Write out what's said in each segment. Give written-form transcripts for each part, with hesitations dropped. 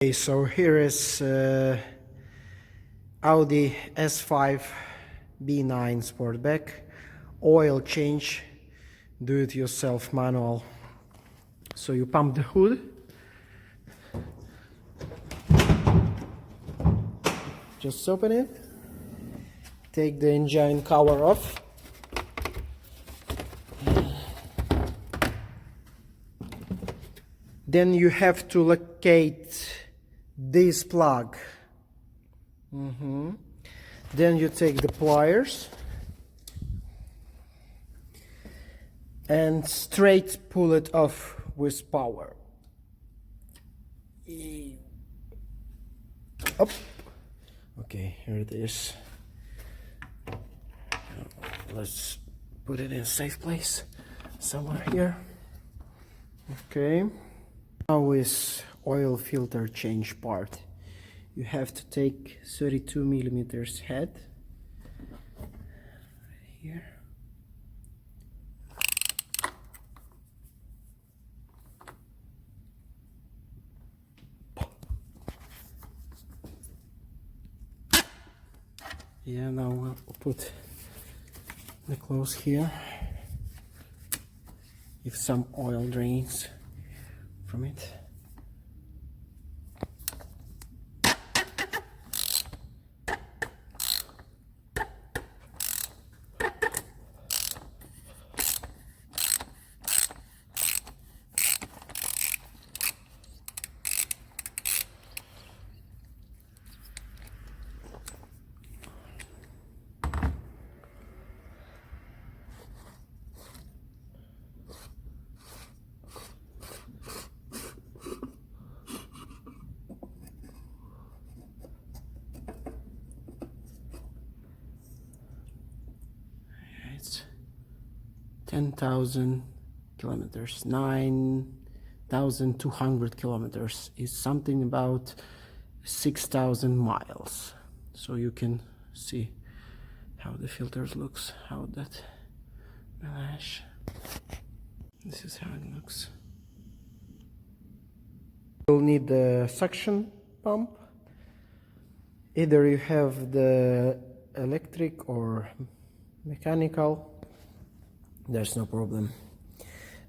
Okay, so here is Audi S5 B9 Sportback oil change, do-it-yourself manual. So you pump the hood, just open it, take the engine cover off, then you have to locate this plug. Then you take the pliers and straight pull it off with power. Up. Okay, here it is. Let's put it in a safe place somewhere here. Okay. Now is oil filter change part. You have to take 32 millimeters head right here. Yeah, now we'll put the close here. If some oil drains from it. It's 10,000 kilometers, 9,200 kilometers is something about 6,000 miles. So you can see how the filters looks, how that melange. This is how it looks. You'll need the suction pump. Either you have the electric or mechanical, there's no problem.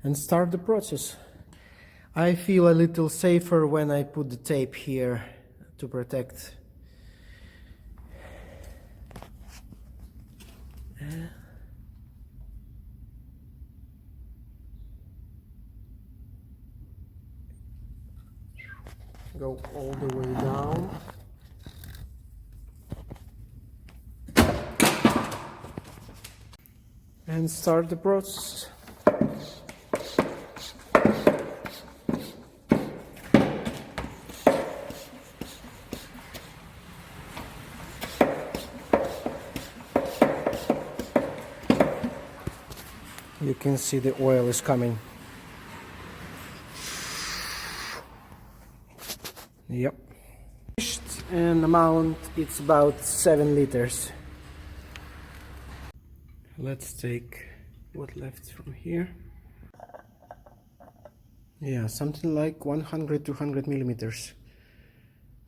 And start the process. I feel a little safer when I put the tape here to protect. Go all the way down. And start the process. You can see the oil is coming. Yep. And amount, it's about 7 liters. Let's take what left from here. Yeah, something like 100-200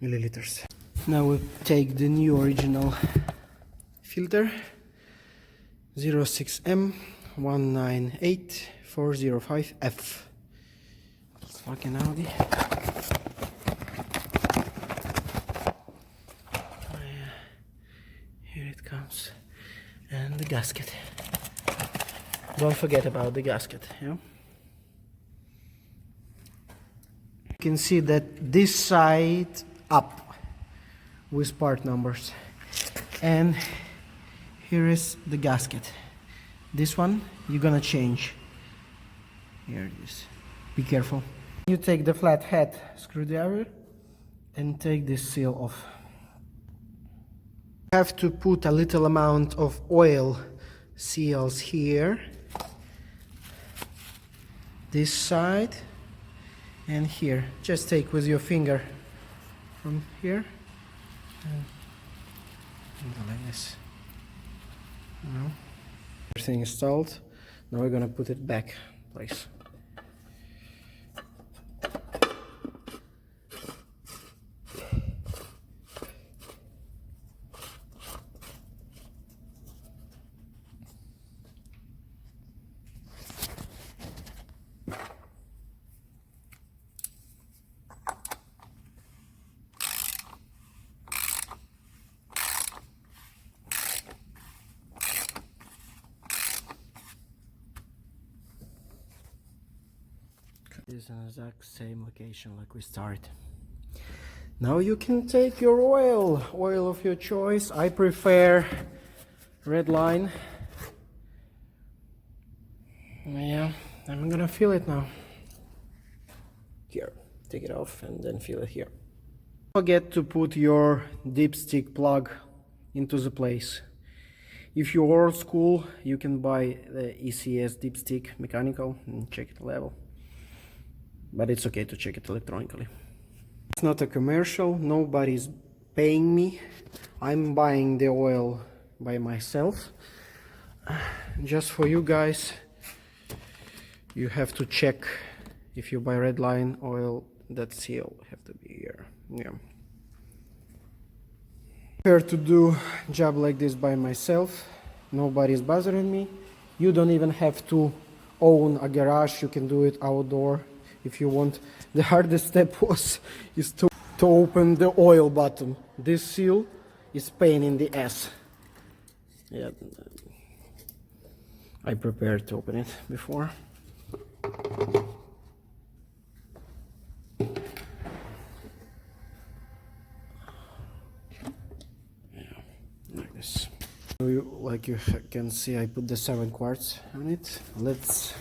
milliliters. Now we take the new original filter 06M 198405F. It's fucking Audi. Oh yeah, here it comes. And the gasket. Don't forget about the gasket, yeah? You can see that this side up with part numbers. And here is the gasket. This one you're gonna change. Here it is. Be careful. You take the flat head screwdriver and take this seal off. Have to put a little amount of oil seals here, this side, and here. Just take with your finger from here and go like this. Everything installed. Now we're gonna put it back in place. Is an exact same location like we started. Now you can take your oil of your choice. I prefer red line. Yeah, I'm gonna feel it now. Here, take it off and then feel it here. Don't forget to put your dipstick plug into the place. If you're old school, you can buy the ECS dipstick mechanical and check it level. But it's okay to check it electronically. It's not a commercial, nobody's paying me. I'm buying the oil by myself. Just for you guys, you have to check if you buy red line oil, that seal have to be here. Yeah. Prefer to do job like this by myself. Nobody's bothering me. You don't even have to own a garage. You can do it outdoor if you want. The hardest step is to open the oil button. This seal is pain in the ass. Yeah, I prepared to open it before. Like this. Like you can see, I put the 7 quarts on it. Let's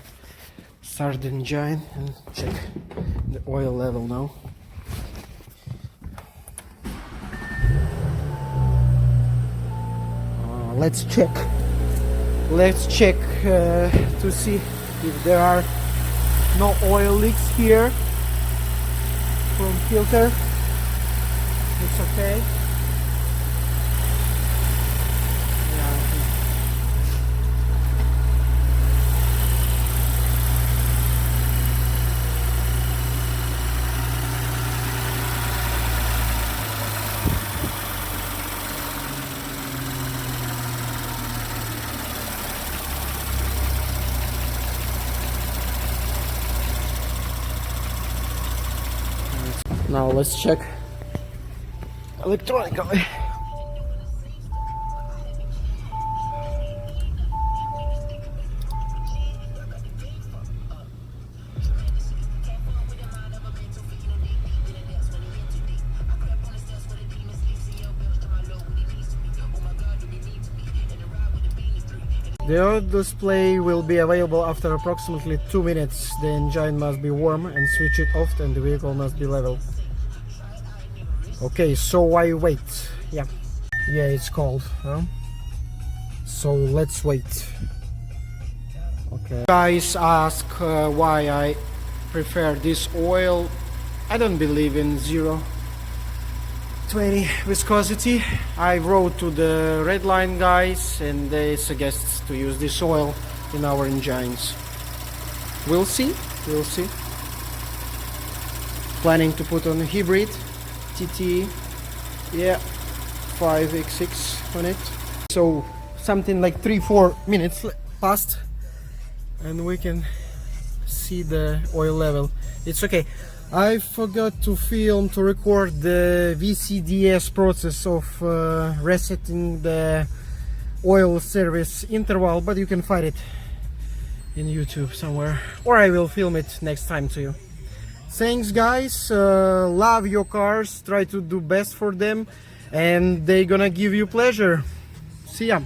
start the engine and check the oil level now. Let's check to see if there are no oil leaks here from filter. It's okay. Now let's check electronically. The oil display will be available after approximately 2 minutes. The engine must be warm and switch it off, and the vehicle must be level. Okay, so I wait. Yeah, it's cold, huh? So let's wait. Okay. Guys ask why I prefer this oil. I don't believe in 0.20 viscosity. I wrote to the red line guys and they suggest to use this oil in our engines. We'll see. Planning to put on a hybrid TT, yeah, 5x6 on it. So something like 3-4 minutes passed and we can see the oil level. It's okay. I forgot to record the VCDS process of resetting the oil service interval, but you can find it in YouTube somewhere, or I will film it next time to you. Thanks guys, love your cars, try to do best for them and they're gonna give you pleasure. See ya.